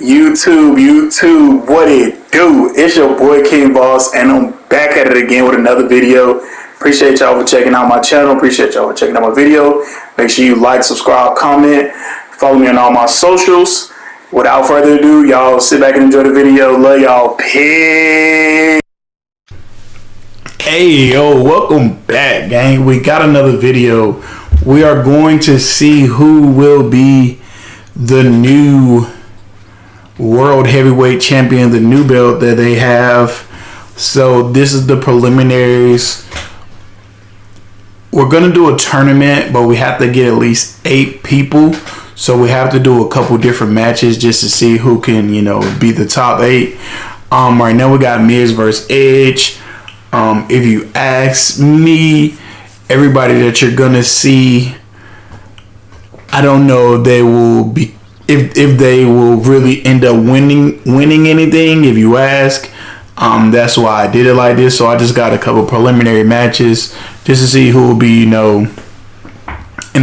YouTube, what it do? It's your boy King Boss, and I'm back at it again with another video. Appreciate y'all for checking out my channel. Appreciate y'all for checking out my video. Make sure you like, subscribe, comment. Follow me on all my socials. Without further ado, y'all sit back and enjoy the video. Love y'all. Peace. Hey, yo, welcome back, gang. We got another video. We are going to see who will be the new world heavyweight champion, the new belt that they have. So this is the preliminaries. We're gonna do a tournament, but we have to get at least 8 people. So we have to do a couple different matches just to see who can, be the top 8. Right now we got Miz versus Edge. If you ask me, everybody that you're gonna see, I don't know if they will be, if they will really end up winning anything. If you ask, that's why I did it like this. So I just got a couple preliminary matches just to see who will be, in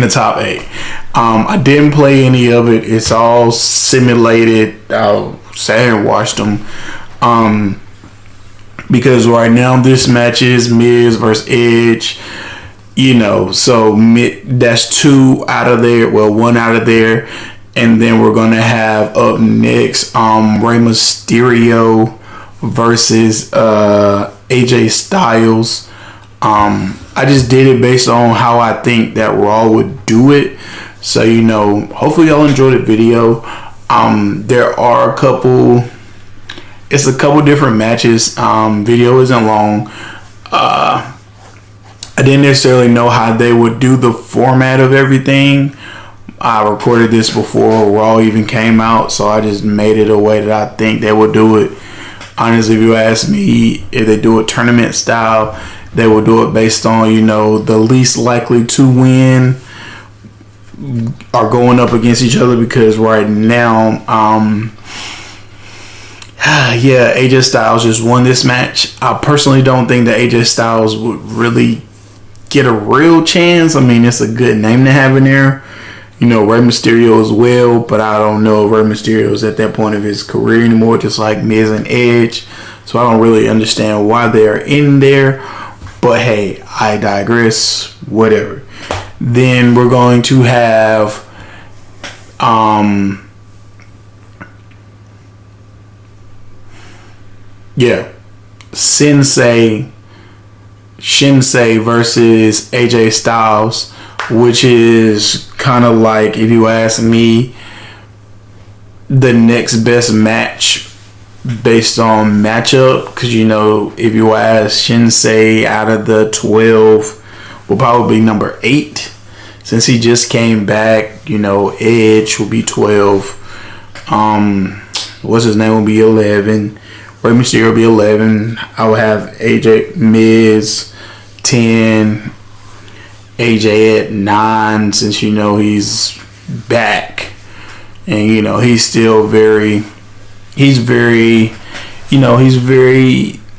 the top 8. I didn't play any of it. It's all simulated. I sat here and watched them. Because right now this match is Miz versus Edge. So that's 2 out of there. Well, 1 out of there. And then we're going to have up next Rey Mysterio versus AJ Styles. I just did it based on how I think that Raw would do it. So, hopefully y'all enjoyed the video. There are a couple different matches. Video isn't long. I didn't necessarily know how they would do the format of everything. I recorded this before Raw even came out, so I just made it a way that I think they would do it. Honestly, if you ask me, if they do it tournament style, they will do it based on, the least likely to win are going up against each other, because right now, AJ Styles just won this match. I personally don't think that AJ Styles would really get a real chance. I mean, it's a good name to have in there. Rey Mysterio as well, but I don't know if Rey Mysterio is at that point of his career anymore, just like Miz and Edge. So I don't really understand why they're in there. But hey, I digress. Whatever. Then we're going to have Shinsei versus AJ Styles, which is kind of like, if you ask me, the next best match based on matchup. Because if you ask, Shinsei out of the 12 will probably be number 8, since he just came back. Edge will be 12. What's his name will be 11. Rey Mysterio will be 11. I will have Miz 10. AJ at 9, since he's back, and he's still very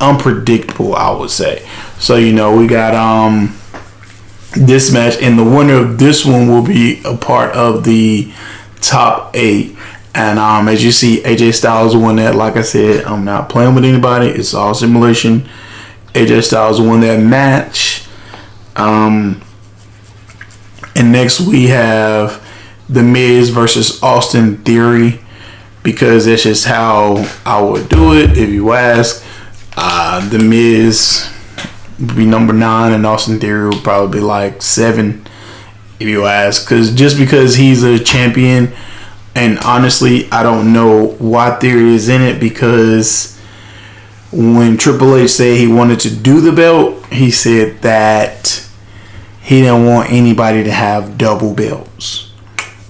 unpredictable, I would say. So we got this match, and the winner of this one will be a part of the top 8. And as you see, AJ Styles won that. Like I said, I'm not playing with anybody, it's all simulation. AJ Styles won that match. And next we have The Miz versus Austin Theory, because that's just how I would do it. If you ask, The Miz would be number 9, and Austin Theory would probably be like 7, if you ask. Just because he's a champion, and honestly, I don't know why Theory is in it, because when Triple H said he wanted to do the belt, he said that he didn't want anybody to have double belts.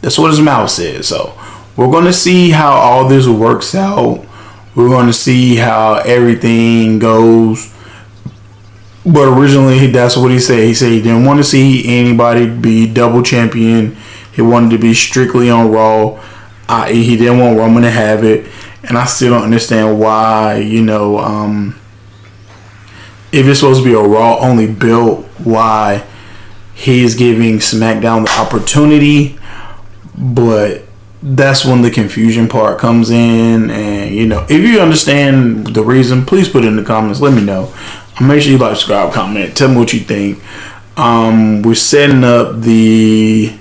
That's what his mouth said. So we're going to see how all this works out. We're going to see how everything goes. But originally, that's what he said. He said he didn't want to see anybody be double champion. He wanted to be strictly on Raw. He didn't want Roman to have it. And I still don't understand why, if it's supposed to be a Raw only belt, why he's giving SmackDown the opportunity. But that's when the confusion part comes in. And you know, if you understand the reason, please put it in the comments. Let me know. Make sure you like, subscribe, comment, tell me what you think. We're setting up the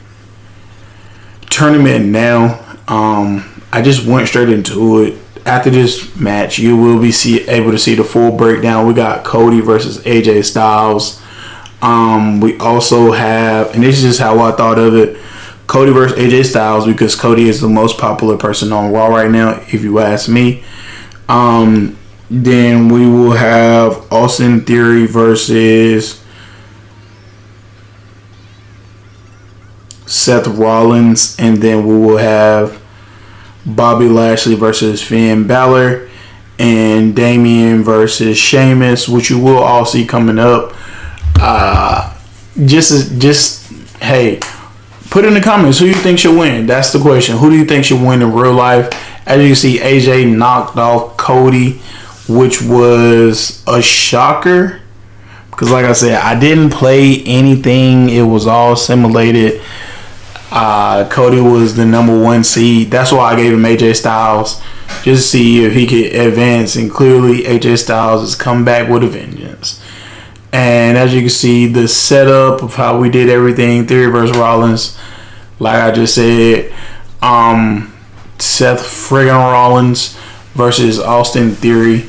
tournament now. I just went straight into it. After this match, you will be able to see the full breakdown. We got Cody versus AJ Styles. We also have, and this is just how I thought of it, Cody versus AJ Styles, because Cody is the most popular person on Raw right now, if you ask me. Then we will have Austin Theory versus Seth Rollins, and then we will have Bobby Lashley versus Finn Balor, and Damian versus Sheamus, which you will all see coming up. Hey, put in the comments who you think should win. That's the question. Who do you think should win in real life? As you can see, AJ knocked off Cody, which was a shocker. Because like I said, I didn't play anything. It was all simulated. Cody was the #1 seed. That's why I gave him AJ Styles, just to see if he could advance. And clearly, AJ Styles has come back with a vengeance. And as you can see, the setup of how we did everything, Theory versus Rollins, like I just said, Seth friggin' Rollins versus Austin Theory.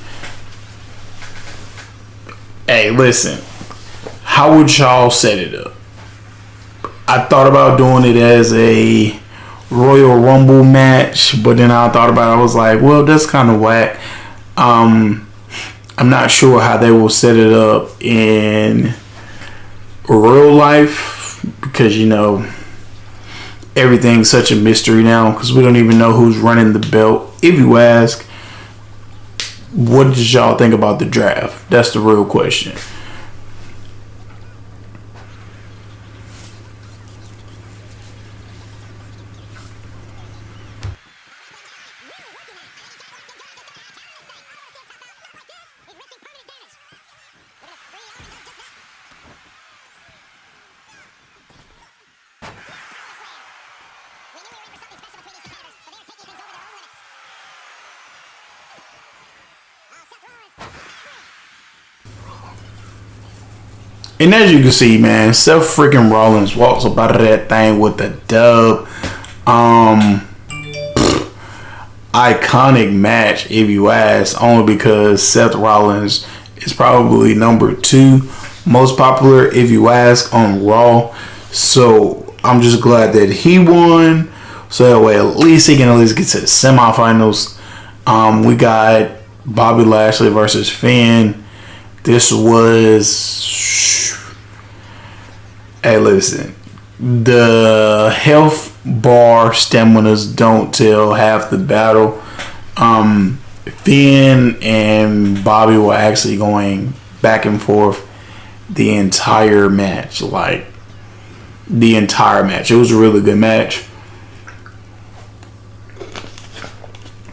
Hey, listen, how would y'all set it up? I thought about doing it as a Royal Rumble match, but then I thought about it. I was like, well, that's kind of whack. I'm not sure how they will set it up in real life, because, you know, everything's such a mystery now, because we don't even know who's running the belt. If you ask, what did y'all think about the draft? That's the real question. And as you can see, man, Seth freaking Rollins walks up out of that thing with the dub. Iconic match, if you ask, only because Seth Rollins is probably #2 most popular, if you ask, on Raw. So I'm just glad that he won. So that way, at least he can at least get to the semifinals. We got Bobby Lashley versus Finn. This was, hey, listen, the health bar staminas don't tell half the battle. Finn and Bobby were actually going back and forth the entire match. Like, the entire match. It was a really good match.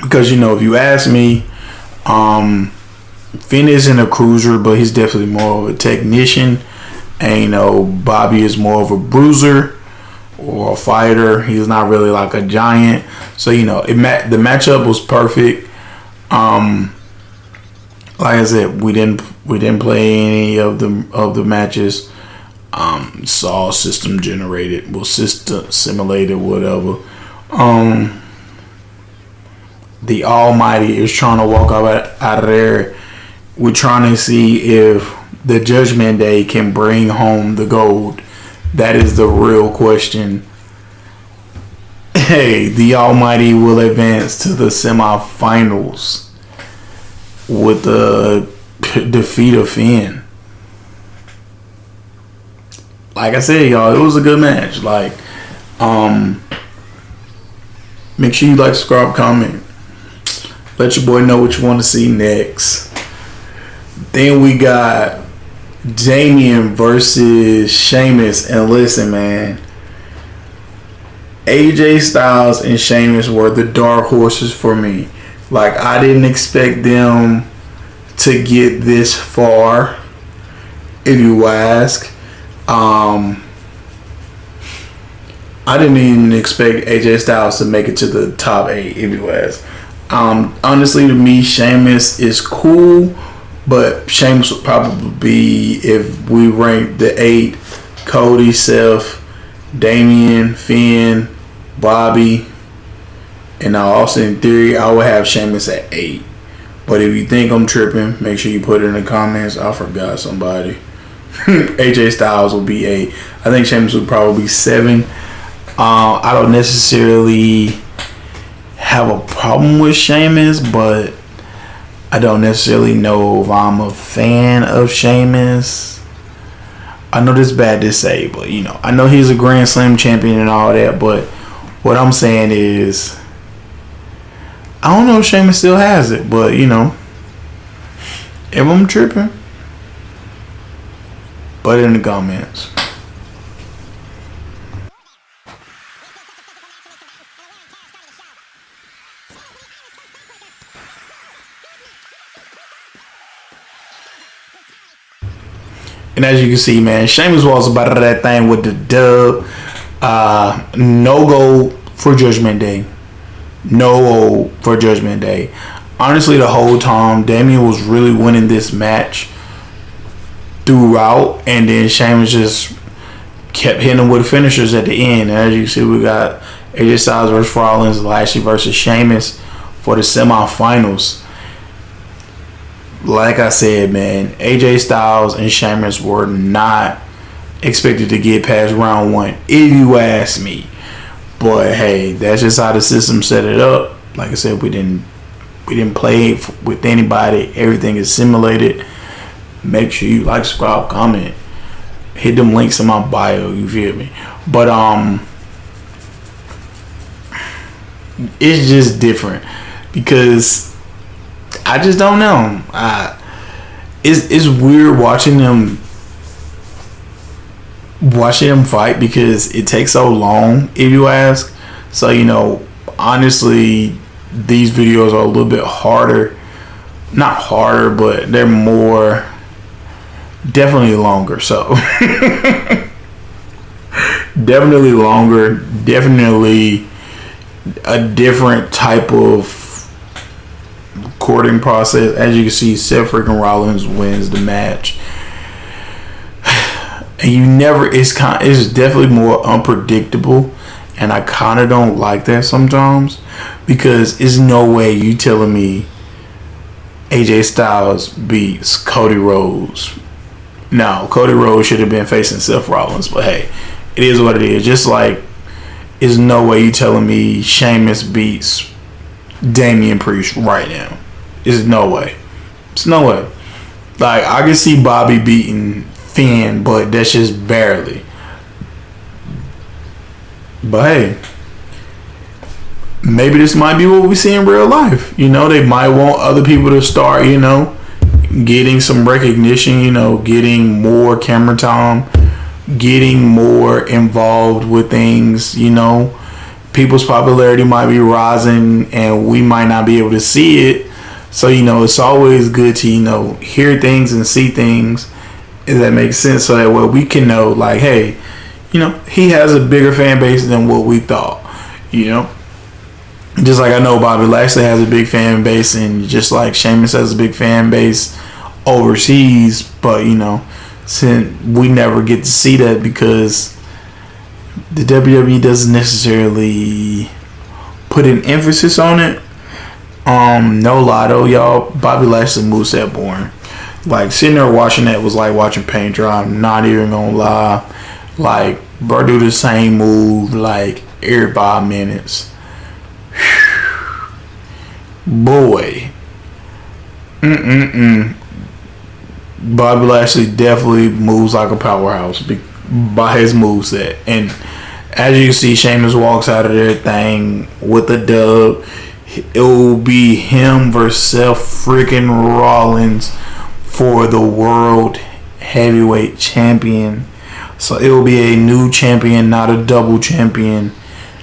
Because, you know, if you ask me, Finn isn't a cruiser, but he's definitely more of a technician. And, you know, Bobby is more of a bruiser or a fighter. He's not really like a giant. So, you know, the matchup was perfect. Like I said, we didn't play any of the matches. It's all system generated, well, system simulated, whatever. The Almighty is trying to walk out of there. We're trying to see if the Judgment Day can bring home the gold. That is the real question. Hey, the Almighty will advance to the semifinals with the defeat of Finn. Like I said, y'all, it was a good match. Like, make sure you like, subscribe, comment. Let your boy know what you want to see next. Then we got Damian versus Sheamus. And listen, man, AJ Styles and Sheamus were the dark horses for me. Like, I didn't expect them to get this far, if you ask. I didn't even expect AJ Styles to make it to the top 8 if you ask. Honestly, to me, Sheamus is cool, but Sheamus would probably be, if we rank the 8, Cody, Seth, Damian, Finn, Bobby, and Austin Theory, I would have Sheamus at 8. But if you think I'm tripping, make sure you put it in the comments. I forgot somebody. AJ Styles will be 8. I think Sheamus would probably be 7. I don't necessarily have a problem with Sheamus, but I don't necessarily know if I'm a fan of Sheamus. I know this is bad to say, but you know, I know he's a Grand Slam champion and all that, but what I'm saying is, I don't know if Sheamus still has it, but you know, if I'm tripping, put it in the comments. And as you can see, man, Sheamus was about that thing with the dub. No goal for Judgment Day. No goal for Judgment Day. Honestly, the whole time, Damian was really winning this match throughout. And then Sheamus just kept hitting him with finishers at the end. And as you can see, we got AJ Styles versus Rollins, Lashley versus Sheamus for the semifinals. Like I said, man, AJ Styles and Sheamus were not expected to get past round 1, if you ask me. But hey, that's just how the system set it up. Like I said, we didn't play with anybody. Everything is simulated. Make sure you like, subscribe, comment, hit them links in my bio. You feel me? But it's just different because I just don't know. It's weird watching them fight because it takes so long, if you ask. So, you know, honestly, these videos are a little bit harder. Not harder, but they're more, definitely longer. So definitely longer, definitely a different type of recording process. As you can see, Seth freaking Rollins wins the match. And you never, it's definitely more unpredictable, and I kind of don't like that sometimes, because there's no way you telling me AJ Styles beats Cody Rhodes. No, Cody Rhodes should have been facing Seth Rollins, but hey, it is what it is. Just like, there's no way you telling me Sheamus beats Damian Priest right now. There's no way. It's no way. Like, I can see Bobby beating Finn, but that's just barely. But hey, maybe this might be what we see in real life. You know, they might want other people to start, you know, getting some recognition, you know, getting more camera time, getting more involved with things, you know. People's popularity might be rising and we might not be able to see it. So, you know, it's always good to, you know, hear things and see things, if that makes sense, so that way we can know, like, hey, you know, he has a bigger fan base than what we thought, you know. Just like I know Bobby Lashley has a big fan base, and just like Sheamus has a big fan base overseas, but, you know, since we never get to see that because the WWE doesn't necessarily put an emphasis on it. No lie though, y'all, Bobby Lashley moveset boring. Like, sitting there watching that was like watching paint dry. I'm not even gonna lie. Like, bro do the same move like every 5 minutes. Boy. Bobby Lashley definitely moves like a powerhouse by his moveset. And as you can see, Sheamus walks out of their thing with the dub. It will be him versus Seth freaking Rollins for the World Heavyweight Champion. So it will be a new champion, not a double champion.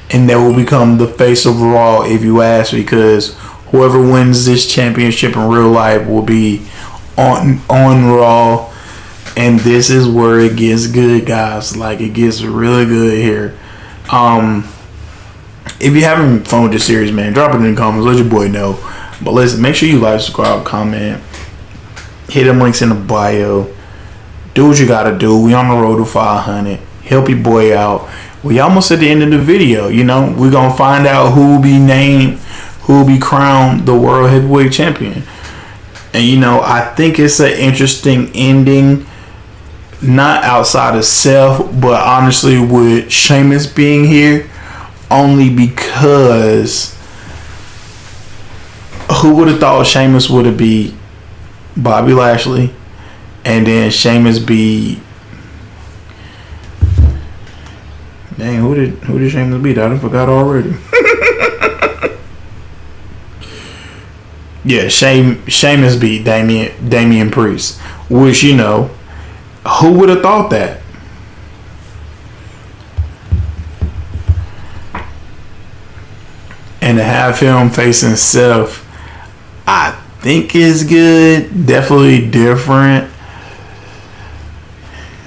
And that will become the face of Raw, if you ask, because whoever wins this championship in real life will be on Raw. And this is where it gets good, guys. Like, it gets really good here. If you're having fun with this series, man, drop it in the comments. Let your boy know. But listen, make sure you like, subscribe, comment, hit them links in the bio. Do what you gotta do. We on the road to 500. Help your boy out. We almost at the end of the video. You know, we're gonna find out who will be named, who will be crowned the world heavyweight champion. And you know, I think it's an interesting ending. Not outside of Seth, but honestly with Sheamus being here, only because who would have thought Sheamus would have beat Bobby Lashley, and then Sheamus beat, dang, who did Sheamus beat? I forgot already. Yeah, Sheamus beat Damian Priest, which, you know, who would have thought that? And to have him facing Seth, I think is good. Definitely different.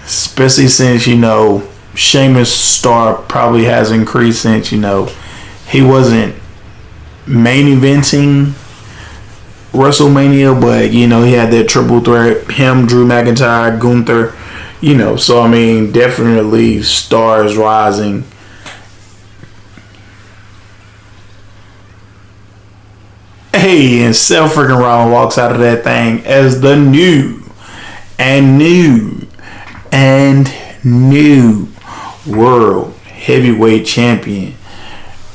Especially since, you know, Sheamus' star probably has increased since, you know, he wasn't main eventing WrestleMania, but you know, he had that triple threat, him, Drew McIntyre, Gunther, you know, so I mean, definitely stars rising. Hey, and Seth freaking Rollins walks out of that thing as the new world heavyweight champion.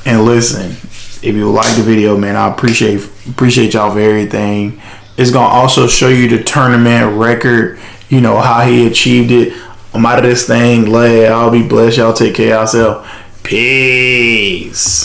And listen, if you like the video, man, I appreciate y'all for everything. It's gonna also show you the tournament record, you know, how he achieved it. I'm out of this thing. I'll be blessed. Y'all take care of yourself. Peace.